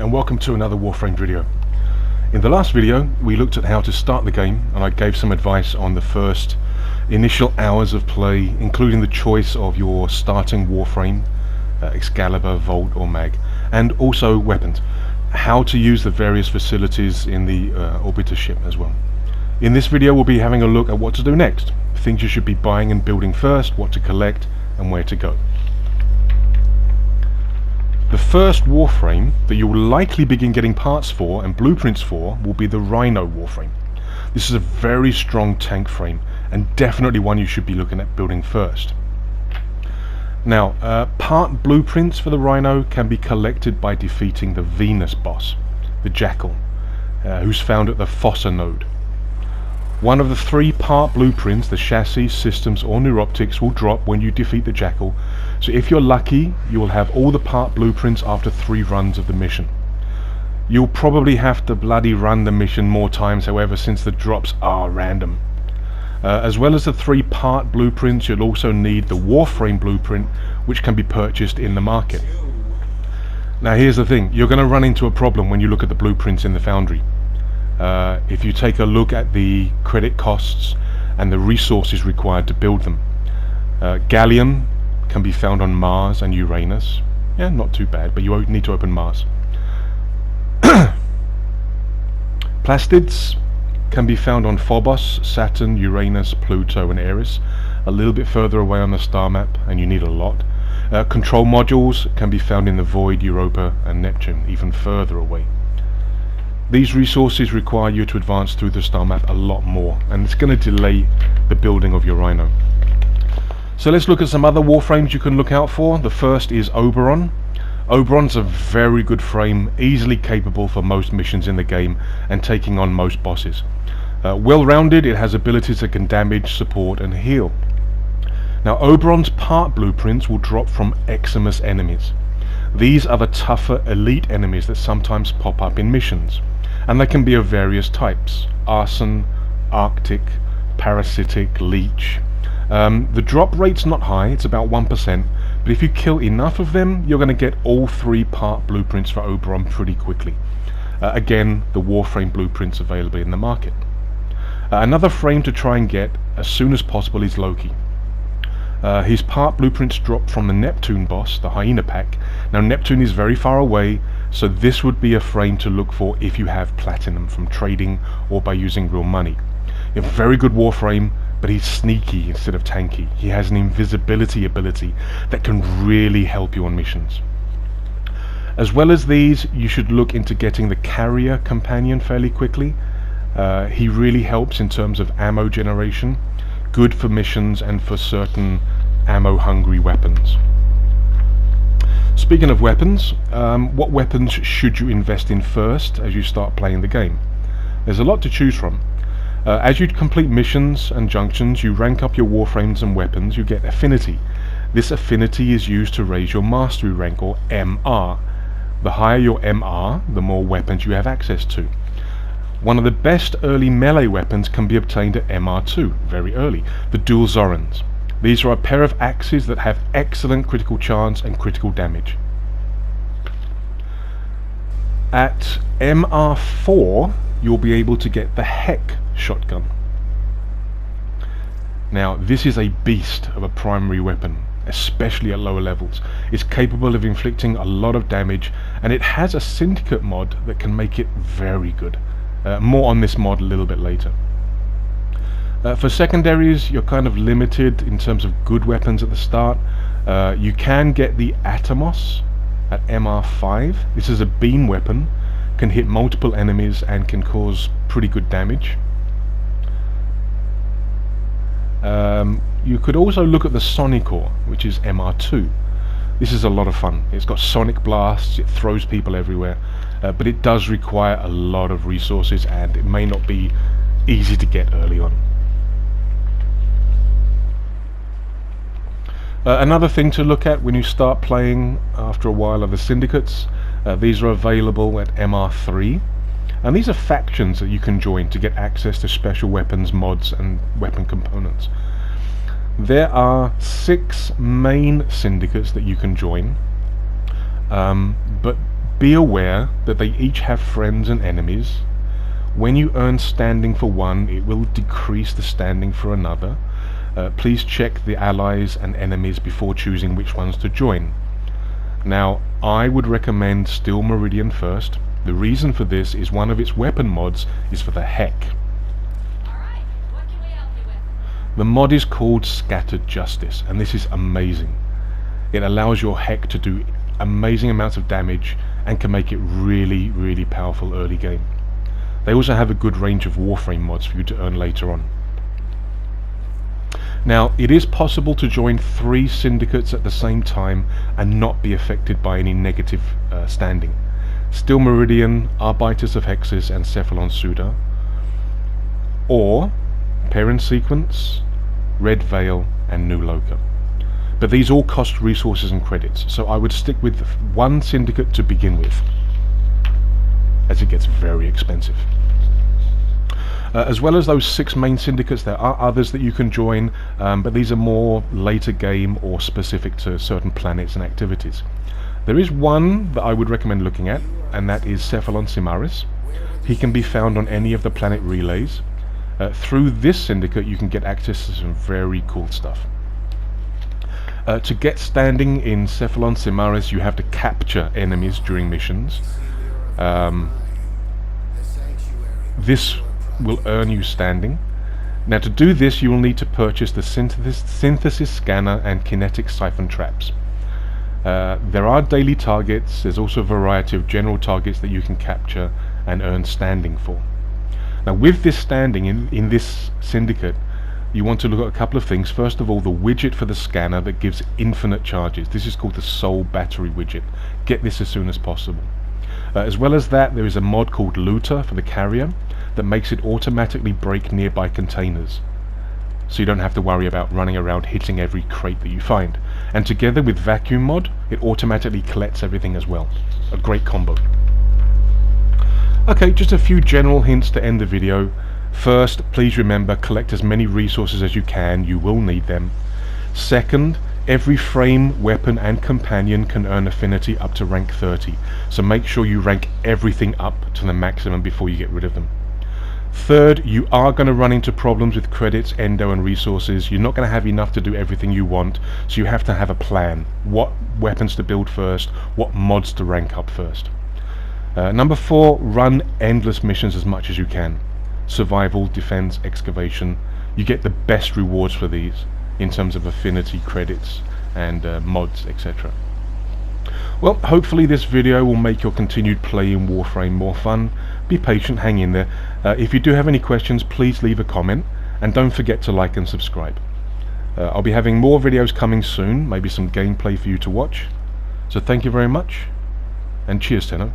and welcome to another Warframe video. In the last video we looked at how to start the game, and I gave some advice on the first initial hours of play, including the choice of your starting Warframe, Excalibur, Volt or Mag, and also weapons, how to use the various facilities in the Orbiter ship as well. In this video we'll be having a look at what to do next, things you should be buying and building first, what to collect and where to go. The first Warframe that you will likely begin getting parts for and blueprints for will be the Rhino Warframe. This is a very strong tank frame and definitely one you should be looking at building first. Now, part blueprints for the Rhino can be collected by defeating the Venus boss, the Jackal, who's found at the Fossa node. One of the 3 part blueprints, the chassis, systems or neuroptics, will drop when you defeat the Jackal, so if you're lucky you will have all the part blueprints after 3 runs of the mission. You'll probably have to bloody run the mission more times, however, since the drops are random. As well as the 3 part blueprints, you'll also need the Warframe blueprint, which can be purchased in the market. Now here's the thing, you're going to run into a problem when you look at the blueprints in the foundry. If you take a look at the credit costs and the resources required to build them, gallium can be found on Mars and Uranus. Yeah, not too bad, but you need to open Mars. Plastids can be found on Phobos, Saturn, Uranus, Pluto and Eris, a little bit further away on the star map, and you need a lot. Control modules can be found in the Void, Europa and Neptune, even further away. These resources require you to advance through the star map a lot more, and it's going to delay the building of your Rhino. So let's look at some other Warframes you can look out for. The first is Oberon. Oberon's a very good frame, easily capable for most missions in the game and taking on most bosses. Well rounded, it has abilities that can damage, support and heal. Now Oberon's part blueprints will drop from Eximus enemies. These are the tougher elite enemies that sometimes pop up in missions, and they can be of various types: arson, arctic, parasitic, leech. The drop rate's not high, it's about 1%, but if you kill enough of them you're going to get all 3 part blueprints for Oberon pretty quickly. Again, the Warframe blueprints available in the market. Another frame to try and get as soon as possible is Loki. His part blueprints drop from the Neptune boss, the Hyena pack. Now Neptune is very far away, so this would be a frame to look for if you have platinum from trading or by using real money. A very good Warframe, but he's sneaky instead of tanky. He has an invisibility ability that can really help you on missions. As well as these, you should look into getting the Carrier companion fairly quickly. He really helps in terms of ammo generation, good for missions and for certain ammo hungry weapons. Speaking of weapons, what weapons should you invest in first as you start playing the game? There's a lot to choose from. As you complete missions and junctions, you rank up your Warframes and weapons, you get affinity. This affinity is used to raise your mastery rank, or MR. The higher your MR, the more weapons you have access to. One of the best early melee weapons can be obtained at MR2, very early, the Dual Zorans. These are a pair of axes that have excellent critical chance and critical damage. At MR4 you'll be able to get the Heck shotgun. Now this is a beast of a primary weapon, especially at lower levels. It's capable of inflicting a lot of damage, and it has a syndicate mod that can make it very good. More on this mod a little bit later. For secondaries you're kind of limited in terms of good weapons at the start. You can get the Atomos at MR5. This is a beam weapon, can hit multiple enemies and can cause pretty good damage. You could also look at the Sonicor, which is MR2. This is a lot of fun. It's got sonic blasts, it throws people everywhere, but it does require a lot of resources and it may not be easy to get early on. Another thing to look at when you start playing after a while are the syndicates. These are available at MR3, and these are factions that you can join to get access to special weapons, mods and weapon components. There are 6 main syndicates that you can join, but Be aware that they each have friends and enemies. When you earn standing for one, it will decrease the standing for another. Please check the allies and enemies before choosing which ones to join. Now, I would recommend Steel Meridian first. The reason for this is one of its weapon mods is for the heck. Alright, what can we help you with? The mod is called Scattered Justice, and this is amazing. It allows your heck to do amazing amounts of damage and can make it really, really powerful early game. They also have a good range of Warframe mods for you to earn later on. Now, it is possible to join 3 syndicates at the same time and not be affected by any negative standing. Steel Meridian, Arbiters of Hexes, and Cephalon Suda. Or Parent Sequence, Red Veil, and New Loka. But these all cost resources and credits, so I would stick with one syndicate to begin with, as it gets very expensive. As well as those 6 main syndicates, there are others that you can join, but these are more later game or specific to certain planets and activities. There is one that I would recommend looking at, and that is Cephalon Simaris. He can be found on any of the planet relays. Through this syndicate you can get access to some very cool stuff. To get standing in Cephalon Simaris, you have to capture enemies during missions. This will earn you standing. Now, to do this, you will need to purchase the synthesis scanner and kinetic siphon traps. There are daily targets. There's also a variety of general targets that you can capture and earn standing for. Now, with this standing in this syndicate, you want to look at a couple of things. First of all, the widget for the scanner that gives infinite charges. This is called the Soul Battery widget. Get this as soon as possible. As well as that, there is a mod called Looter for the carrier that makes it automatically break nearby containers, so you don't have to worry about running around hitting every crate that you find. And together with Vacuum mod, it automatically collects everything as well. A great combo. Okay, just a few general hints to end the video. First, please remember, collect as many resources as you can. You will need them. Second, every frame, weapon and companion can earn affinity up to rank 30, so make sure you rank everything up to the maximum before you get rid of them. Third, you are going to run into problems with credits, endo and resources. You're not going to have enough to do everything you want, so you have to have a plan. What weapons to build first, what mods to rank up first. Number 4, run endless missions as much as you can. Survival, defense, excavation. You get the best rewards for these in terms of affinity, credits and mods, etc. Well, hopefully this video will make your continued play in Warframe more fun. Be patient, hang in there. If you do have any questions, please leave a comment, and don't forget to like and subscribe. I'll be having more videos coming soon, maybe some gameplay for you to watch. So thank you very much, and cheers, Tenno.